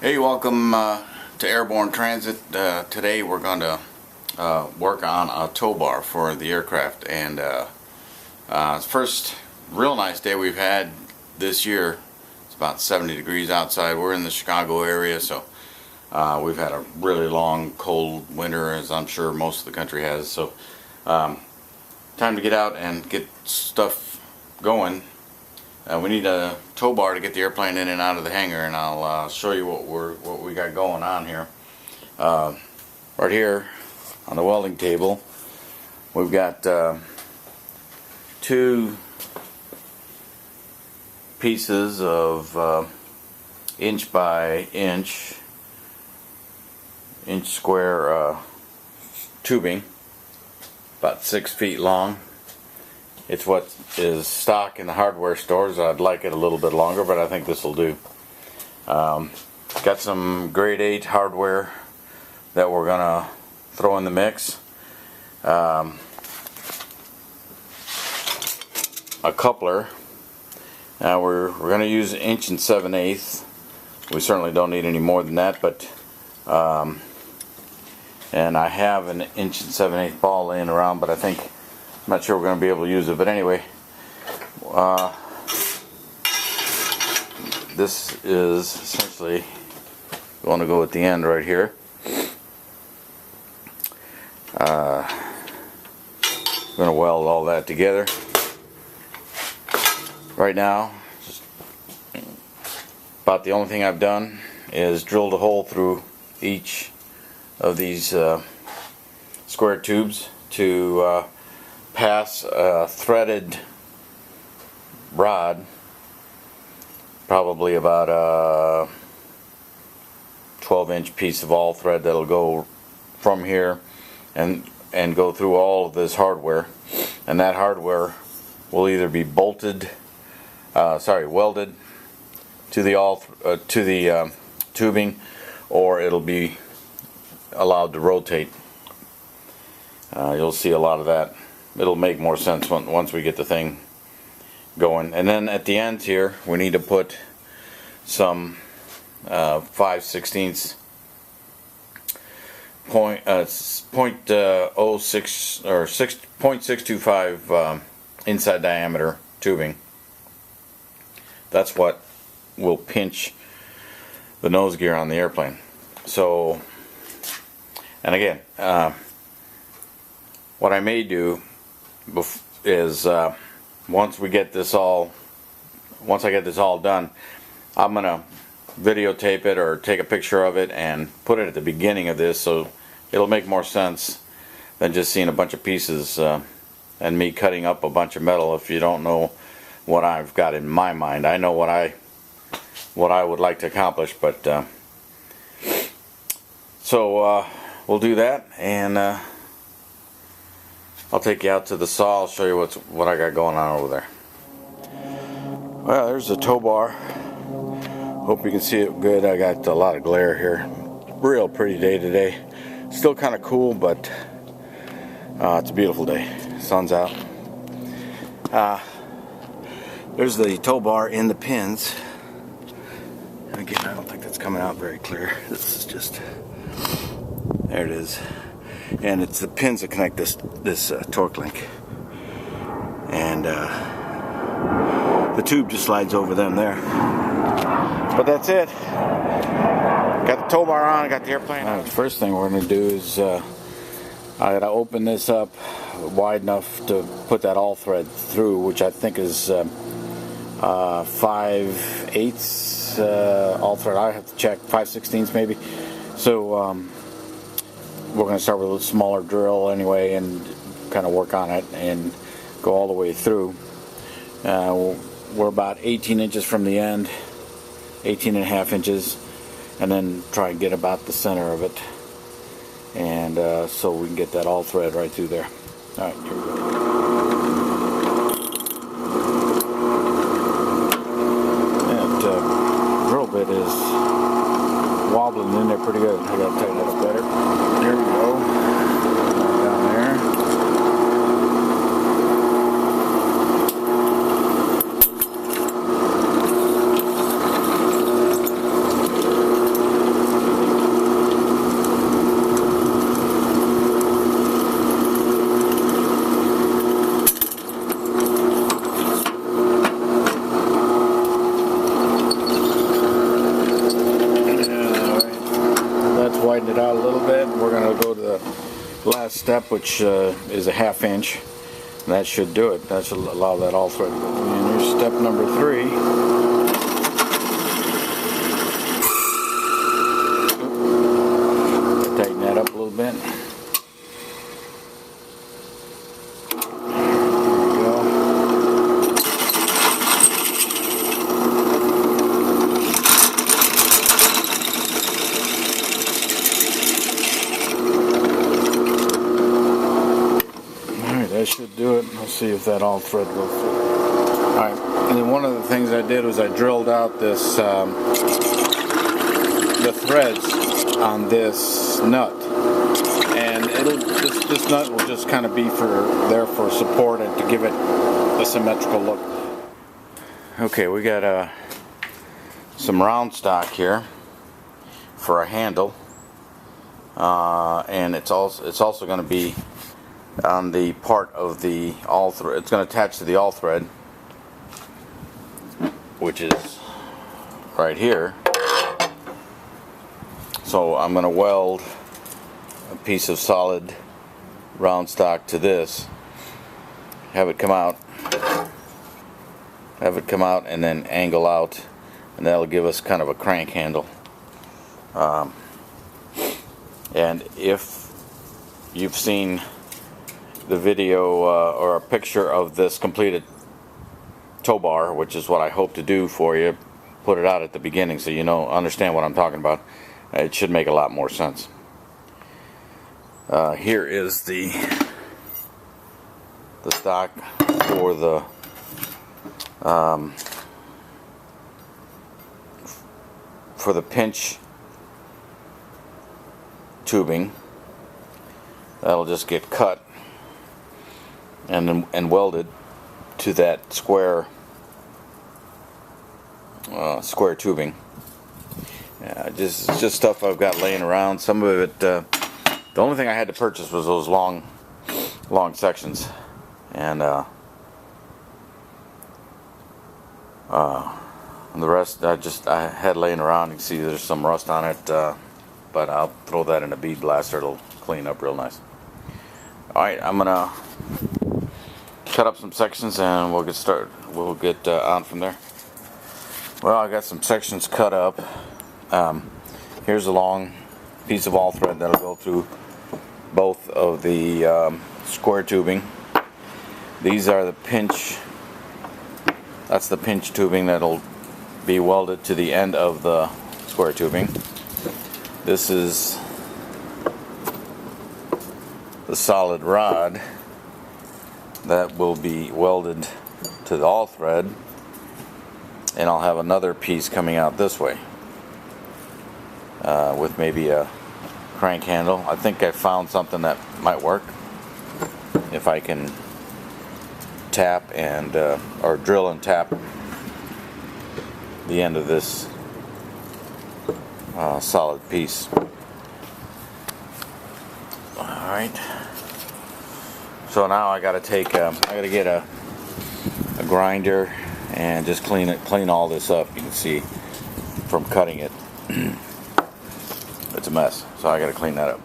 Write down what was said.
Hey, welcome to Airborne Transit. Today we're going to work on a tow bar for the aircraft, and it's the first real nice day we've had this year. It's about 70 degrees outside. We're in the Chicago area, so we've had a really long cold winter, as I'm sure most of the country has. So time to get out and get stuff going. We need a tow bar to get the airplane in and out of the hangar, and I'll show you what we got going on here. Right here on the welding table, we've got two pieces of inch by inch square tubing, about 6 feet long. It's what is stock in the hardware stores. I'd like it a little bit longer, but I think this will do. Got some grade 8 hardware that we're gonna throw in the mix. A coupler. Now we're gonna use 1 7/8. We certainly don't need any more than that, but and I have an 1 7/8 ball laying around, but I'm not sure we're going to be able to use it. But anyway, this is essentially going to go at the end right here. I'm going to weld all that together. Right now, just about the only thing I've done is drilled a hole through each of these square tubes to pass a threaded rod, probably about a 12-inch piece of all thread that'll go from here and go through all of this hardware, and that hardware will either be welded to the tubing, or it'll be allowed to rotate. You'll see a lot of that. It'll make more sense once we get the thing going. And then at the ends here, we need to put some 5/16 .06 or 0.625 inside diameter tubing. That's what will pinch the nose gear on the airplane. So, and again, what I may do is once I get this all done, I'm gonna videotape it or take a picture of it and put it at the beginning of this, so it'll make more sense than just seeing a bunch of pieces and me cutting up a bunch of metal. If you don't know what I've got in my mind, I know what I would like to accomplish, but so we'll do that, and I'll take you out to the saw. I'll show you what I got going on over there. Well, there's the tow bar. Hope you can see it good. I got a lot of glare here. Real pretty day today. Still kind of cool, but it's a beautiful day. Sun's out. There's the tow bar in the pins. Again, I don't think that's coming out very clear. This is just, there it is. And it's the pins that connect this torque link, and the tube just slides over them there. But that's it. Got the tow bar on. Got the airplane on. The first thing we're going to do is I got to open this up wide enough to put that all thread through, which I think is 5/8 all thread. I have to check 5/16 maybe. So we're going to start with a smaller drill anyway and kind of work on it and go all the way through. We're about 18 inches from the end, 18.5 inches, and then try and get about the center of it, and so we can get that all thread right through there. All right, here we go. That drill bit is wobbling in there pretty good. I gotta tighten it up better. There we go. Down there. last step, which is a 1/2 inch. And that should do it. That should allow that all thread. And here's step number 3. Tighten that up a little bit. That should do it. Let's see if that all thread will fit. Alright, and then one of the things I did was I drilled out this the threads on this nut, and this nut will just kind of be there for support and to give it a symmetrical look. Okay, we got some round stock here for a handle, and it's also going to be on the part of the all thread. It's going to attach to the all thread, which is right here. So I'm going to weld a piece of solid round stock to this, have it come out, and then angle out, and that'll give us kind of a crank handle. And if you've seen the video or a picture of this completed tow bar, which is what I hope to do for you, put it out at the beginning so you understand what I'm talking about. It should make a lot more sense. Here is the stock for the pinch tubing. That'll just get cut and welded to that square tubing. Just stuff I've got laying around. Some of it, the only thing I had to purchase was those long sections, and the rest I had laying around. You can see there's some rust on it, but I'll throw that in a bead blaster. It'll clean up real nice. Alright, I'm gonna cut up some sections and we'll get started. We'll get on from there. Well, I got some sections cut up. Here's a long piece of all thread that'll go through both of the square tubing. These are the pinch. That's the pinch tubing that'll be welded to the end of the square tubing. This is the solid rod that will be welded to the all thread, and I'll have another piece coming out this way with maybe a crank handle. I think I found something that might work if I can tap and or drill and tap the end of this solid piece. Alright, so now I gotta get a grinder and just clean all this up. You can see from cutting it it's a mess, so I gotta clean that up.